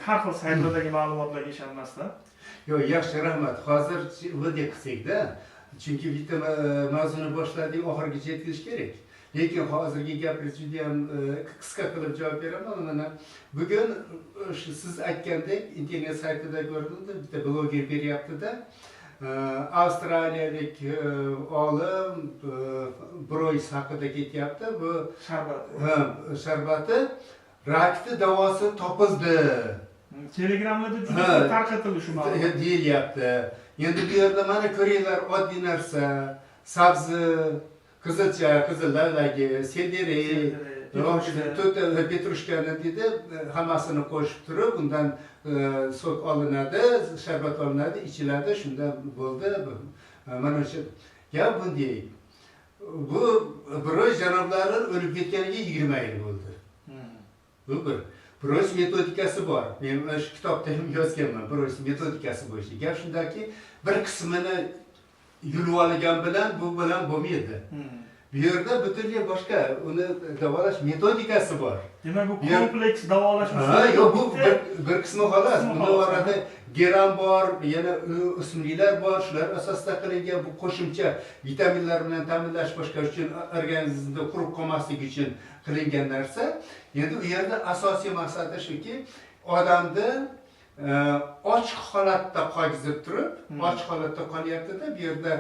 Har xil saytlardagi ma'lumotlarga ishonmasdan. Yo'q, yaxshi, rahmat. Hozir video qilsak-da. Chunki bitta mavzuni boshladik, oxirigacha yetkazish kerak. Lekin hozirgi gapiringiz juda ham qisqa qilib javob beraman. Mana bugun siz aytgandek internet saytida ko'rdim, bitta bloger beryapti-da. Avstraliyalik olim Broys haqida ketyapti. Bu sharbati rakni davosi topildi. Telegramlarda juda tarqatildi shu ma'lumot. Deyilyapti. Endi bu yerda mana ko'ringlar, oddiy narsa, sabzi, qizilcha, qizillavlagi, selderi, petrushkani dedi, hammasini qo'shib turib, undan sok olinadi, sharbat olinadi, ichiladi, shunda bo'ldi. Mana shu gap bunday. Bu Broys janoblari o'lib ketganiga 20 yil bo'ldi. Bu bir Broys metodikasi bor. Men shu kitobda ham yozganman, Broys metodikasi bo'yicha. Gap shundaki, bir qismini yulib olgan bilan bu bilan bo'lmaydi. Bu yerda butunlay boshqa uni davolash metodikasi bor. Demak, bu kompleks davolash usuli. Yo'q, bu bir qismi xolos. Buni orada geram bor, yana o'simliklar bor, shular asosida qilingan bu qo'shimcha vitaminlar bilan ta'minlash boshqa uchun organizmda qurib qolmasligi uchun qilingan narsa. Endi u yerda asosiy maqsadi shuki, odamni ochiq holatda qolgizib turib, ochiq holatda qolyapti-da, bu yerda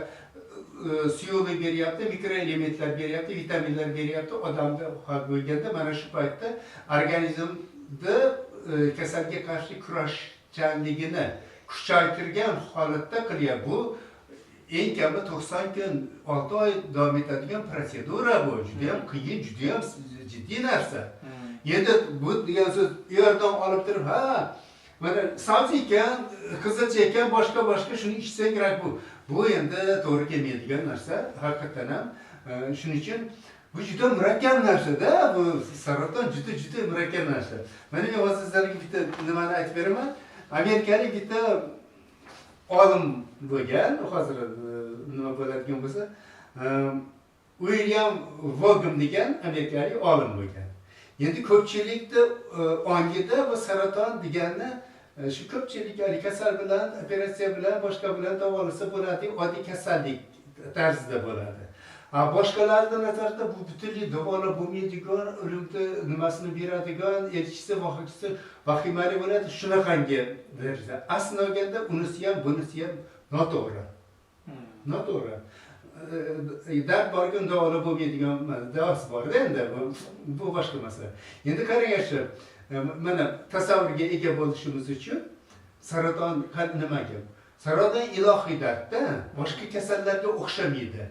suyuqlik beryapti, mikroelementlar beryapti, vitaminlar beryapti, odamda hal bo'lganda mana shu paytda organizmda kasalga qarshi kurashchanligini kuchaytirgan holatda qilyapti. Bu eng kami 90 kun, 6 oy davom etadigan protsedura bu. Juda ham qiyin, juda ham jiddiy narsa. Endi bu degan so'z u yerdan olib turib, mana sabzi ekan, qizilcha ekan, boshqa shuni ichsang kerak bu. Bu endi to'g'ri kelmaydigan narsa, haqiqatan ham. Shuning uchun bu juda murakkab narsa-da, bu saraton juda murakkab narsa. Mana men hozir sizlarga bitta nimani aytib beraman. Amerikalik bitta olim bo'lgan, hozir nima bo'ladigan bo'lsa, William Vogel degan amerikalik olim bo'lgan. Endi ko'pchilikda ongida bu saraton deganni shu ko'pchilik kasal bilan, operatsiya bilan, boshqa bilan davolasa bo'ladi, oddiy kasallik tarzida bo'ladi. Boshqalarning nazarida bu butunlay davolab bo'lmaydigan, o'limni nimasini beradigan, elchisi, vohachisi vahimali bo'ladi, shunaqangi darajada. Aslida olganda unisi ham, bunisi ham noto'g'ri. Noto'g'ri. Dard borgan davolab bo'lmaydigan davosi bor-da endi, bu boshqa masala. Endi qarangchi, mana tasavvurga ega bo'lishimiz uchun saraton nimaga? Saraton ilohiy dardda, boshqa kasallarga o'xshamaydi.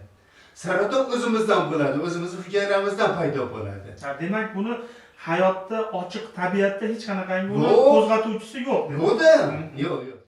Saraton o'zimizdan bo'ladi, o'zimizning hujayramizdan paydo bo'ladi. Demak, buni hayotda ochiq tabiatda hech qanaqangi qo'zg'atuvchisi yo'q. Yo'q-da. Yo'q.